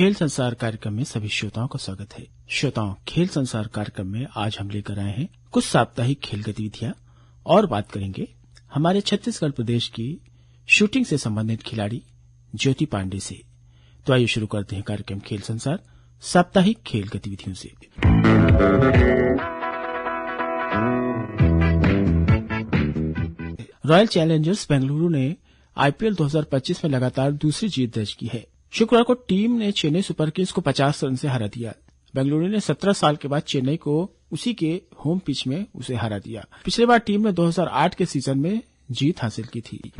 खेल संसार कार्यक्रम में सभी श्रोताओं का स्वागत है। श्रोताओं, खेल संसार कार्यक्रम में आज हम लेकर आए हैं कुछ साप्ताहिक खेल गतिविधियां और बात करेंगे हमारे छत्तीसगढ़ प्रदेश की शूटिंग से संबंधित खिलाड़ी ज्योति पांडे से। तो आइए शुरू करते हैं कार्यक्रम खेल संसार साप्ताहिक खेल गतिविधियों से। रॉयल चैलेंजर्स बेंगलुरु ने आईपीएल 2025 में लगातार दूसरी जीत दर्ज की है। शुक्रवार को टीम ने चेन्नई सुपर किंग्स को 50 रन से हरा दिया। बेंगलुरु ने 17 साल के बाद चेन्नई को उसी के होम पिच में उसे हरा दिया। पिछली बार टीम ने 2008 के सीजन में जीत हासिल की थी।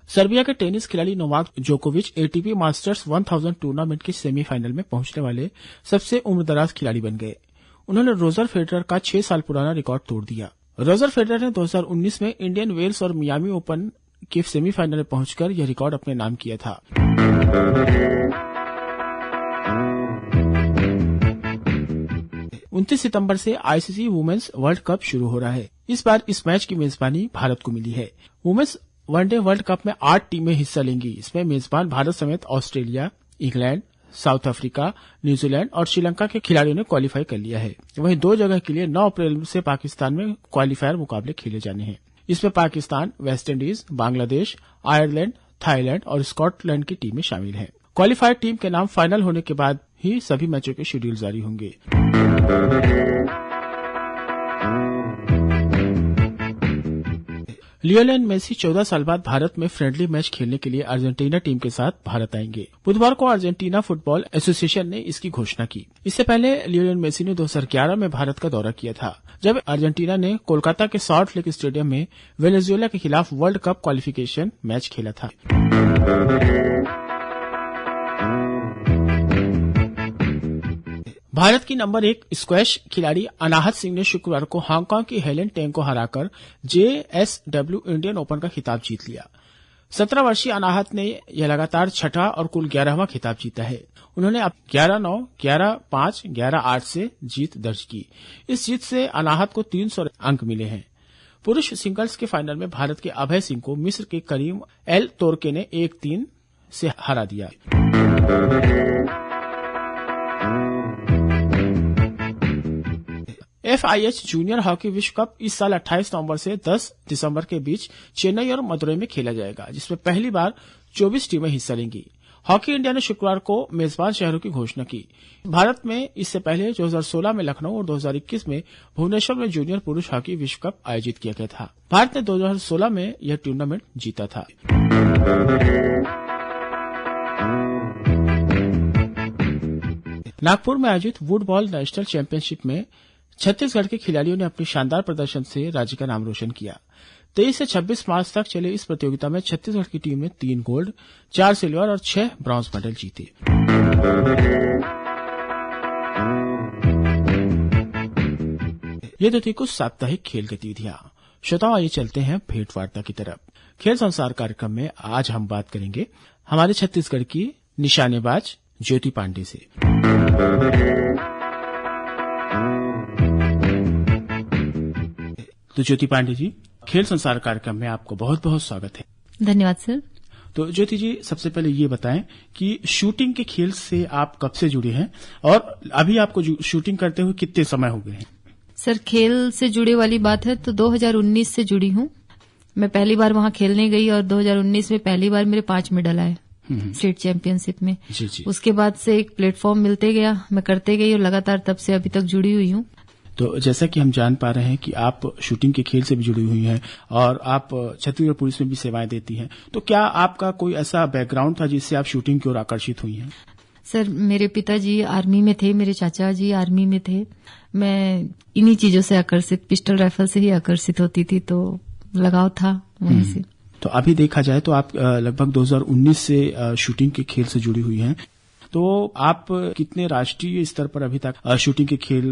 सर्बिया के टेनिस खिलाड़ी नोवाक जोकोविच एटीपी मास्टर्स 1000 टूर्नामेंट के सेमीफाइनल में पहुंचने वाले सबसे उम्रदराज खिलाड़ी बन गए। उन्होंने रोजर फेडरर का 6 साल पुराना रिकॉर्ड तोड़ दिया। रोजर फेडरर ने 2019 में इंडियन वेल्स और मियामी ओपन के सेमीफाइनल में पहुंचकर यह रिकॉर्ड अपने नाम किया था। उनतीस सितंबर से आईसीसी वुमेन्स वर्ल्ड कप शुरू हो रहा है। इस बार इस मैच की मेजबानी भारत को मिली है। वुमेन्स वनडे वर्ल्ड कप में 8 टीमें हिस्सा लेंगी। इसमें मेजबान भारत समेत Australia, England, south Africa, New Zealand और श्रीलंका के खिलाड़ियों ने क्वालिफाई कर लिया है। वहीं 2 जगह के लिए 9 अप्रैल से पाकिस्तान में क्वालिफायर मुकाबले खेले जाने हैं। इसमें Pakistan, West Indies, Bangladesh, Ireland, Thailand और स्कॉटलैंड की टीमें शामिल हैं। क्वालिफायर टीम के नाम फाइनल होने के बाद ही सभी मैचों के शेड्यूल जारी होंगे। लियोनेल मेसी 14 साल बाद भारत में फ्रेंडली मैच खेलने के लिए अर्जेंटीना टीम के साथ भारत आएंगे। बुधवार को अर्जेंटीना फुटबॉल एसोसिएशन ने इसकी घोषणा की। इससे पहले लियोनेल मेसी ने 2011 में भारत का दौरा किया था, जब अर्जेंटीना ने कोलकाता के सॉल्ट लेक स्टेडियम में वेनेजुएला के खिलाफ वर्ल्ड कप क्वालिफिकेशन मैच खेला था। भारत की नंबर 1 स्क्वैश खिलाड़ी अनाहत सिंह ने शुक्रवार को हांगकांग की हेलेन टेंग को हराकर जेएसडब्ल्यू इंडियन ओपन का खिताब जीत लिया। 17 वर्षीय अनाहत ने यह लगातार छठा और कुल 11वां खिताब जीता है। उन्होंने अब 11-9, 11-5, 11-8 से जीत दर्ज की। इस जीत से अनाहत को 300 अंक मिले हैं। पुरुष सिंगल्स के फाइनल में भारत के अभय सिंह को मिस्र के करीम एल तोरके ने 1-3 से हरा दिया। FIH जूनियर हॉकी विश्व कप इस साल 28 नवंबर से 10 दिसंबर के बीच चेन्नई और मदुरई में खेला जाएगा, जिसमें पहली बार 24 टीमें हिस्सा लेंगी। हॉकी इंडिया ने शुक्रवार को मेजबान शहरों की घोषणा की। भारत में इससे पहले 2016 में लखनऊ और 2021 में भुवनेश्वर में जूनियर पुरुष हॉकी विश्व कप आयोजित किया गया था। भारत ने 2016 में यह टूर्नामेंट जीता था। नागपुर में आयोजित वुडबॉल नेशनल चैंपियनशिप में छत्तीसगढ़ के खिलाड़ियों ने अपने शानदार प्रदर्शन से राज्य का नाम रोशन किया। 23 से 26 मार्च तक चले इस प्रतियोगिता में छत्तीसगढ़ की टीम ने 3 गोल्ड, 4 सिल्वर और 6 ब्रॉन्ज मेडल जीते। ये तो थी कुछ साप्ताहिक खेल गतिविधियां। श्रोताओं, आइए चलते हैं भेंट वार्ता की तरफ। खेल संसार कार्यक्रम में आज हम बात करेंगे हमारे छत्तीसगढ़ की निशानेबाज ज्योति पांडे से। तो ज्योति पांडे जी, खेल संसार कार्यक्रम में आपको बहुत बहुत स्वागत है। धन्यवाद सर। तो ज्योति जी, सबसे पहले ये बताएं कि शूटिंग के खेल से आप कब से जुड़े हैं और अभी आपको शूटिंग करते हुए कितने समय हो गए हैं? सर, खेल से जुड़े वाली बात है तो 2019 से जुड़ी हूँ। मैं पहली बार वहां खेलने गई और 2019 में पहली बार मेरे 5 मेडल आए स्टेट चैंपियनशिप में। जी। उसके बाद से एक प्लेटफॉर्म मिलते गया, मैं करते गई और लगातार तब से अभी तक जुड़ी हुई हूँ। तो जैसा कि हम जान पा रहे हैं कि आप शूटिंग के खेल से भी जुड़ी हुई हैं और आप छत्तीसगढ़ पुलिस में भी सेवाएं देती हैं, तो क्या आपका कोई ऐसा बैकग्राउंड था जिससे आप शूटिंग की ओर आकर्षित हुई हैं? सर, मेरे पिताजी आर्मी में थे, मेरे चाचा जी आर्मी में थे। मैं इन्हीं चीजों से आकर्षित, पिस्टल राइफल से ही आकर्षित होती थी, तो लगाव था वहीं से। तो अभी देखा जाए तो आप लगभग 2019 से शूटिंग के खेल से जुड़ी हुई हैं। तो आप कितने राष्ट्रीय स्तर पर अभी तक शूटिंग के खेल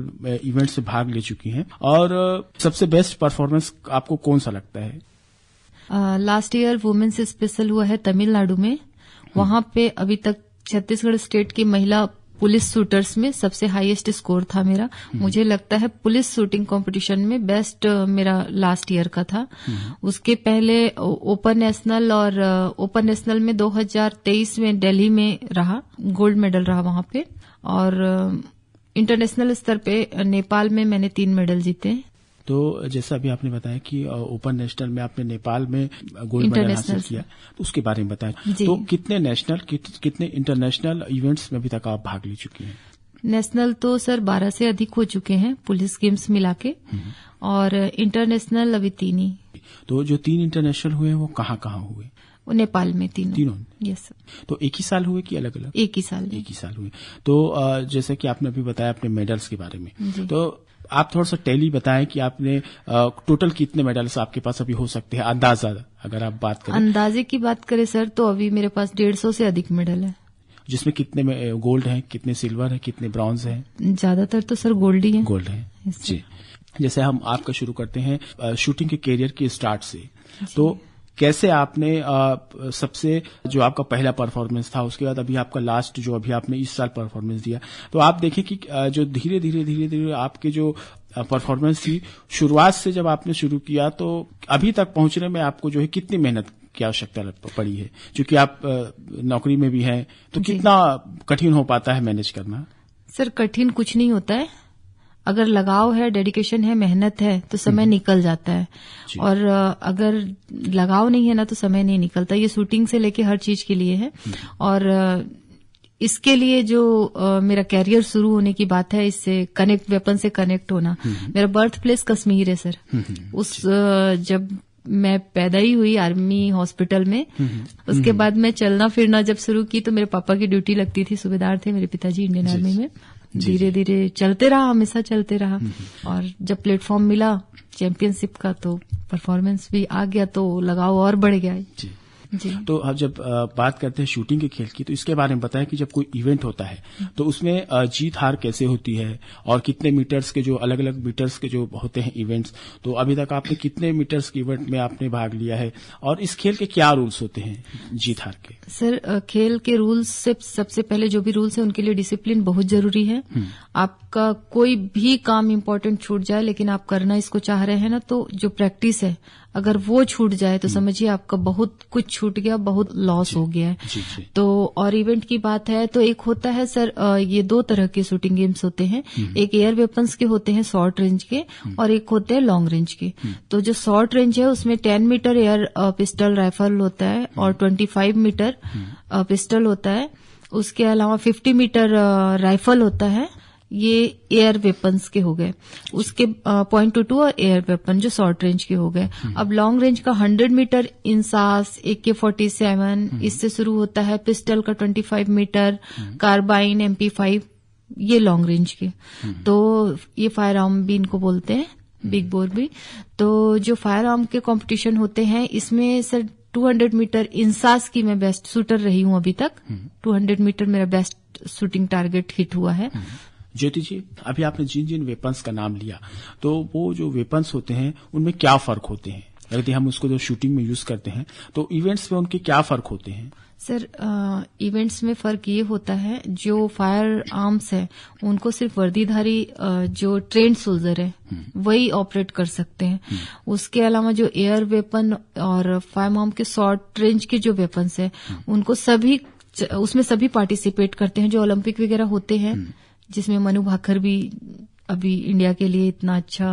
इवेंट से भाग ले चुकी हैं और सबसे बेस्ट परफॉर्मेंस आपको कौन सा लगता है? लास्ट ईयर वुमेन्स स्पेशल हुआ है तमिलनाडु में। वहां पे अभी तक छत्तीसगढ़ स्टेट की महिला पुलिस शूटर्स में सबसे हाईएस्ट स्कोर था मेरा। मुझे लगता है पुलिस शूटिंग कंपटीशन में बेस्ट मेरा लास्ट ईयर का था। उसके पहले ओपन नेशनल, और ओपन नेशनल में 2023 में दिल्ली में रहा, गोल्ड मेडल रहा वहां पे। और इंटरनेशनल स्तर पे नेपाल में मैंने 3 मेडल जीते। तो जैसा अभी आपने बताया कि ओपन नेशनल में आपने नेपाल में गोल्ड मेडल हासिल किया, तो उसके बारे में बताएं। तो कितने नेशनल कितने इंटरनेशनल इवेंट्स में अभी तक आप भाग ले चुकी हैं? नेशनल तो सर 12 से अधिक हो चुके हैं पुलिस गेम्स मिला के, और इंटरनेशनल अभी 3 ही। तो जो 3 इंटरनेशनल हुए वो कहाँ हुए? वो नेपाल में तीनों। Yes sir. तो एक ही साल हुए कि अलग अलग? एक ही साल हुए। तो जैसे कि आपने अभी बताया अपने मेडल्स के बारे में, तो आप थोड़ा सा टैली बताएं कि आपने टोटल कितने मेडल्स आपके पास अभी हो सकते हैं, अंदाजा अगर आप बात करें। अंदाजे की बात करें सर तो अभी मेरे पास 150 से अधिक मेडल है। जिसमें कितने में गोल्ड हैं, कितने सिल्वर है, कितने ब्रॉन्ज हैं? ज्यादातर तो सर गोल्ड ही है। गोल्ड है जी। जैसे हम आपका शुरू करते हैं शूटिंग के कैरियर के स्टार्ट से, तो कैसे आपने सबसे जो आपका पहला परफॉर्मेंस था, उसके बाद अभी आपका लास्ट जो अभी आपने इस साल परफॉर्मेंस दिया, तो आप देखें कि जो धीरे धीरे आपके जो परफॉर्मेंस थी, शुरुआत से जब आपने शुरू किया तो अभी तक पहुंचने में आपको जो है कितनी मेहनत की आवश्यकता पड़ी है? क्योंकि आप नौकरी में भी हैं, तो कितना कठिन हो पाता है मैनेज करना? सर कठिन कुछ नहीं होता है, अगर लगाव है, डेडिकेशन है, मेहनत है तो समय निकल जाता है। और अगर लगाव नहीं है ना तो समय नहीं निकलता। ये शूटिंग से लेके हर चीज के लिए है। और इसके लिए जो मेरा कैरियर शुरू होने की बात है, इससे वेपन से कनेक्ट होना। मेरा बर्थ प्लेस कश्मीर है सर। जब मैं पैदा ही हुई आर्मी हॉस्पिटल में, उसके बाद मैं चलना फिरना जब शुरू की तो मेरे पापा की ड्यूटी लगती थी, सूबेदार थे मेरे पिताजी इंडियन आर्मी में। धीरे धीरे चलते रहा, हमेशा चलते रहा। और जब प्लेटफॉर्म मिला चैंपियनशिप का तो परफॉर्मेंस भी आ गया, तो लगाव और बढ़ गया जी। तो अब जब बात करते हैं शूटिंग के खेल की, तो इसके बारे में बताएं कि जब कोई इवेंट होता है तो उसमें जीत हार कैसे होती है, और कितने मीटर्स के जो अलग अलग मीटर्स के जो होते हैं इवेंट्स, तो अभी तक आपने कितने मीटर्स के इवेंट में आपने भाग लिया है, और इस खेल के क्या रूल्स होते हैं जीत हार के? सर खेल के रूल्स से सबसे पहले जो भी रूल्स है उनके लिए डिसिप्लिन बहुत जरूरी है। आपका कोई भी काम इम्पोर्टेंट छूट जाए लेकिन आप करना इसको चाह रहे हैं ना, तो जो प्रैक्टिस है अगर वो छूट जाए तो समझिए आपका बहुत कुछ छूट गया, बहुत लॉस हो गया है। तो और इवेंट की बात है तो एक होता है सर, ये 2 तरह के शूटिंग गेम्स होते हैं। एक एयर वेपन्स के होते हैं शॉर्ट रेंज के, और एक होते हैं लॉन्ग रेंज के। तो जो शॉर्ट रेंज है उसमें 10 मीटर एयर पिस्टल राइफल होता है और 25 मीटर पिस्टल होता है। उसके अलावा 50 मीटर राइफल होता है। ये एयर वेपन्स के हो गए। उसके .22 और एयर वेपन जो शॉर्ट रेंज के हो गए। अब लॉन्ग रेंज का 100 मीटर इंसास, AK-47 इससे शुरू होता है। पिस्टल का 25 मीटर, कार्बाइन, MP5, ये लॉन्ग रेंज के। तो ये फायर आर्म भी इनको बोलते हैं, बिग बोर भी। तो जो फायर आर्म के कॉम्पिटिशन होते हैं इसमें सर 200 मीटर इंसास की मैं बेस्ट शूटर रही हूं अभी तक। 200 मीटर मेरा बेस्ट शूटिंग टारगेट हिट हुआ है। ज्योति जी, अभी आपने जिन वेपन्स का नाम लिया, तो वो जो वेपन्स होते हैं उनमें क्या फर्क होते हैं? यदि हम उसको जो शूटिंग में यूज करते हैं तो इवेंट्स में उनके क्या फर्क होते हैं? सर इवेंट्स में फर्क ये होता है, जो फायर आर्म्स है उनको सिर्फ वर्दीधारी जो ट्रेंड सोल्जर है वही ऑपरेट कर सकते हैं। उसके अलावा जो एयर वेपन और फायर आर्म के शॉर्ट रेंज के जो वेपन्स है उनको उसमें सभी पार्टिसिपेट करते हैं। जो ओलंपिक वगैरह होते हैं जिसमें मनु भाकर भी अभी इंडिया के लिए इतना अच्छा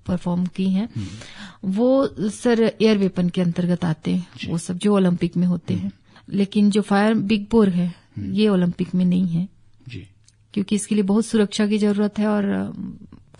परफॉर्म की हैं, वो सर एयर वेपन के अंतर्गत आते हैं, वो सब जो ओलंपिक में होते हैं। लेकिन जो फायर बिग बोर है ये ओलंपिक में नहीं है जी, क्योंकि इसके लिए बहुत सुरक्षा की जरूरत है और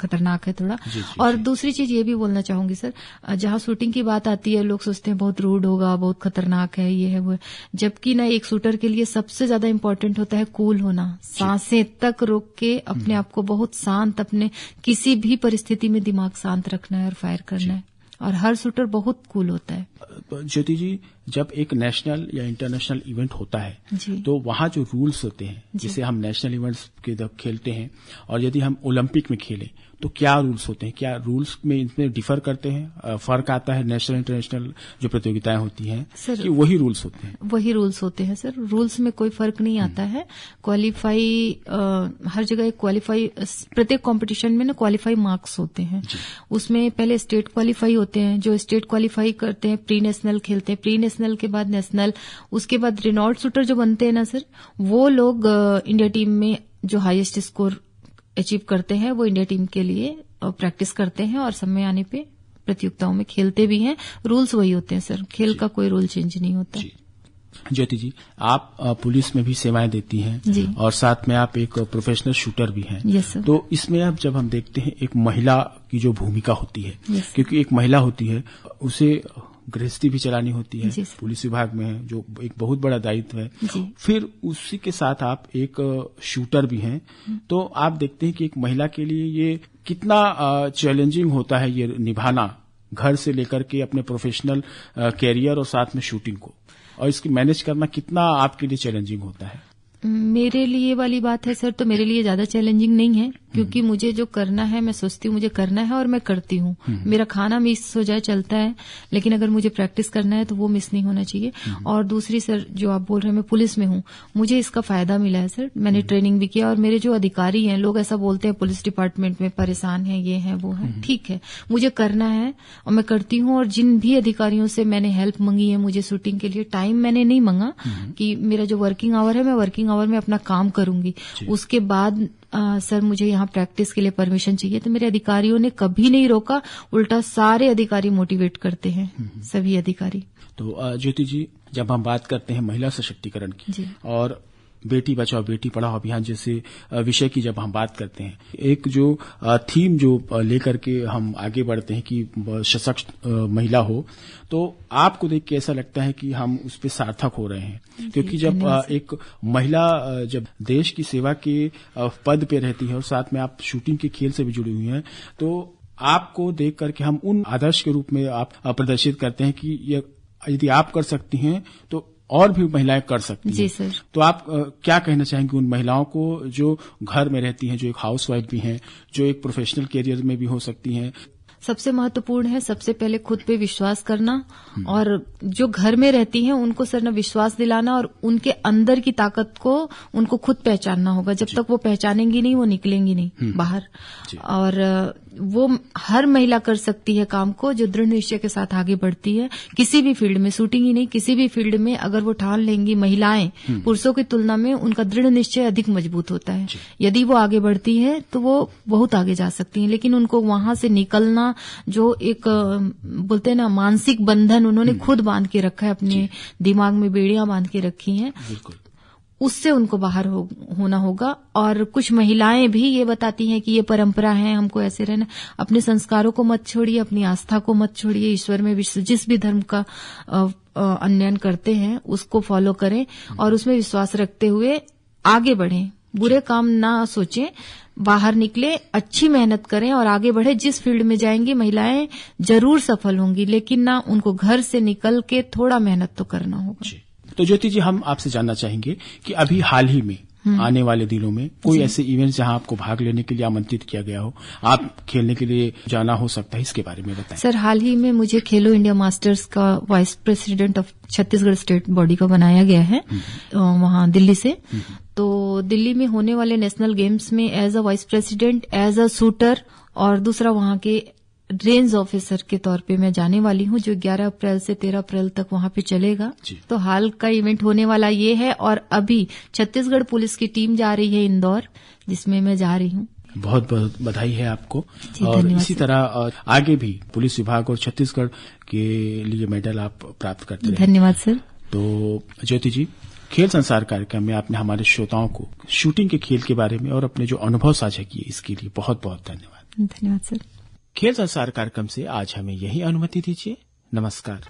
खतरनाक है थोड़ा। और दूसरी चीज ये भी बोलना चाहूंगी सर, जहां शूटिंग की बात आती है लोग सोचते हैं बहुत रूड होगा, बहुत खतरनाक है, ये है वो है, जबकि ना एक शूटर के लिए सबसे ज्यादा इम्पोर्टेंट होता है कूल होना, सांसें तक रोक के अपने आप को बहुत शांत, अपने किसी भी परिस्थिति में दिमाग शांत रखना है और फायर करना है। और हर शूटर बहुत कूल होता है। ज्योति जी, जब एक नेशनल या इंटरनेशनल इवेंट होता है तो वहाँ जो रूल्स होते हैं, जिसे हम नेशनल इवेंट्स के जब खेलते हैं और यदि हम ओलंपिक में खेलें तो क्या रूल्स होते हैं, क्या रूल्स में इनमें डिफर करते हैं, फर्क आता है नेशनल इंटरनेशनल जो प्रतियोगिताएं होती हैं सर, कि वही रूल्स होते हैं? वही रूल्स होते हैं सर, रूल्स में कोई फर्क नहीं आता है। क्वालिफाई हर जगह क्वालिफाई, प्रत्येक कंपटीशन में ना क्वालिफाई मार्क्स होते हैं। उसमें पहले स्टेट क्वालिफाई होते हैं, जो स्टेट क्वालिफाई करते हैं प्री नेशनल खेलते हैं, प्री नेशनल के बाद नेशनल, उसके बाद रेनॉल्ड शूटर जो बनते हैं ना सर, वो लोग इंडिया टीम में जो हाईएस्ट स्कोर अचीव करते हैं वो इंडिया टीम के लिए प्रैक्टिस करते हैं और समय आने पे प्रतियोगिताओं में खेलते भी हैं। रूल्स वही होते हैं सर, खेल का कोई रूल चेंज नहीं होता। ज्योति जी, आप पुलिस में भी सेवाएं देती हैं जी, और साथ में आप एक प्रोफेशनल शूटर भी हैं। Yes sir. तो इसमें अब जब हम देखते हैं एक महिला की जो भूमिका होती है, यस, क्योंकि एक महिला होती है उसे गृहस्थी भी चलानी होती है, जी, पुलिस विभाग में है जो एक बहुत बड़ा दायित्व है, जी, फिर उसी के साथ आप एक शूटर भी हैं। तो आप देखते हैं कि एक महिला के लिए ये कितना चैलेंजिंग होता है ये निभाना, घर से लेकर के अपने प्रोफेशनल कैरियर और साथ में शूटिंग को, और इसकी मैनेज करना कितना आपके लिए चैलेंजिंग होता है? मेरे लिए वाली बात है सर, तो मेरे लिए ज्यादा चैलेंजिंग नहीं है, क्योंकि मुझे जो करना है मैं सोचती हूँ मुझे करना है और मैं करती हूँ। मेरा खाना मिस हो जाए चलता है, लेकिन अगर मुझे प्रैक्टिस करना है तो वो मिस नहीं होना चाहिए। और दूसरी सर जो आप बोल रहे हैं, मैं पुलिस में हूँ, मुझे इसका फायदा मिला है सर, मैंने ट्रेनिंग भी किया और मेरे जो अधिकारी हैं, लोग ऐसा बोलते हैं पुलिस डिपार्टमेंट में परेशान है, ये है वो है, ठीक है, मुझे करना है और मैं करती हूँ। और जिन भी अधिकारियों से मैंने हेल्प मांगी है मुझे शूटिंग के लिए, टाइम मैंने नहीं मांगा कि मेरा जो वर्किंग आवर है मैं वर्किंग आवर में अपना काम करूंगी, उसके बाद सर मुझे यहाँ प्रैक्टिस के लिए परमिशन चाहिए, तो मेरे अधिकारियों ने कभी नहीं रोका, उल्टा सारे अधिकारी मोटिवेट करते हैं, सभी अधिकारी। तो ज्योति जी, जब हम बात करते हैं महिला सशक्तिकरण की और बेटी बचाओ बेटी पढ़ाओ अभियान जैसे विषय की जब हम बात करते हैं, एक जो थीम जो लेकर के हम आगे बढ़ते हैं कि सशक्त महिला हो, तो आपको देख के ऐसा लगता है कि हम उस पर सार्थक हो रहे हैं, क्योंकि जब एक महिला जब देश की सेवा के पद पे रहती है और साथ में आप शूटिंग के खेल से भी जुड़ी हुई हैं, तो आपको देख करके हम उन आदर्श के रूप में आप प्रदर्शित करते हैं कि यदि आप कर सकती हैं तो और भी महिलाएं कर सकती हैं। जी सर। तो आप क्या कहना चाहेंगे उन महिलाओं को जो घर में रहती हैं, जो एक हाउसवाइफ भी हैं, जो एक प्रोफेशनल कैरियर में भी हो सकती हैं? सबसे महत्वपूर्ण है सबसे पहले खुद पे विश्वास करना, और जो घर में रहती हैं उनको सर न विश्वास दिलाना और उनके अंदर की ताकत को उनको खुद पहचानना होगा। जब तक वो पहचानेंगी नहीं वो निकलेंगी नहीं बाहर। और वो हर महिला कर सकती है काम को जो दृढ़ निश्चय के साथ आगे बढ़ती है, किसी भी फील्ड में, शूटिंग ही नहीं किसी भी फील्ड में अगर वो ठान लेंगी महिलाएं, पुरुषों की तुलना में उनका दृढ़ निश्चय अधिक मजबूत होता है। यदि वो आगे बढ़ती है तो वो बहुत आगे जा सकती हैं, लेकिन उनको वहां से निकलना, जो एक बोलते हैं ना मानसिक बंधन उन्होंने खुद बांध के रखा है, अपने दिमाग में बेड़ियां बांध के रखी हैं, उससे उनको बाहर होना होगा। और कुछ महिलाएं भी ये बताती हैं कि ये परंपरा है, हमको ऐसे रहना। अपने संस्कारों को मत छोड़िए, अपनी आस्था को मत छोड़िए, ईश्वर में जिस भी धर्म का अन्वयन करते हैं उसको फॉलो करें और उसमें विश्वास रखते हुए आगे बढ़ें, बुरे काम ना सोचें, बाहर निकले, अच्छी मेहनत करें और आगे बढ़े। जिस फील्ड में जाएंगी महिलाएं जरूर सफल होंगी, लेकिन ना उनको घर से निकल के थोड़ा मेहनत तो करना होगा। तो ज्योति जी, हम आपसे जानना चाहेंगे कि अभी हाल ही में आने वाले दिनों में कोई ऐसे इवेंट जहां आपको भाग लेने के लिए आमंत्रित किया गया हो, आप खेलने के लिए जाना हो सकता है, इसके बारे में बताएं। सर, हाल ही में मुझे खेलो इंडिया मास्टर्स का vice president of Chhattisgarh state body का बनाया गया है वहां दिल्ली से। तो दिल्ली में होने वाले नेशनल गेम्स में as a vice president, as a shooter और दूसरा वहां के रेंज ऑफिसर के तौर पे मैं जाने वाली हूं, जो 11 अप्रैल से 13 अप्रैल तक वहां पे चलेगा। तो हाल का इवेंट होने वाला ये है, और अभी छत्तीसगढ़ पुलिस की टीम जा रही है इंदौर, जिसमें मैं जा रही हूं। बहुत बहुत बधाई है आपको, और इसी तरह आगे भी पुलिस विभाग और छत्तीसगढ़ के लिए मेडल आप प्राप्त करते रहें। धन्यवाद सर। तो ज्योति जी, खेल संसार कार्यक्रम में आपने हमारे श्रोताओं को शूटिंग के खेल के बारे में और अपने जो अनुभव साझा किए, इसके लिए बहुत बहुत धन्यवाद। धन्यवाद सर। खेल संसार कार्यक्रम से आज हमें यही अनुमति दीजिए। नमस्कार।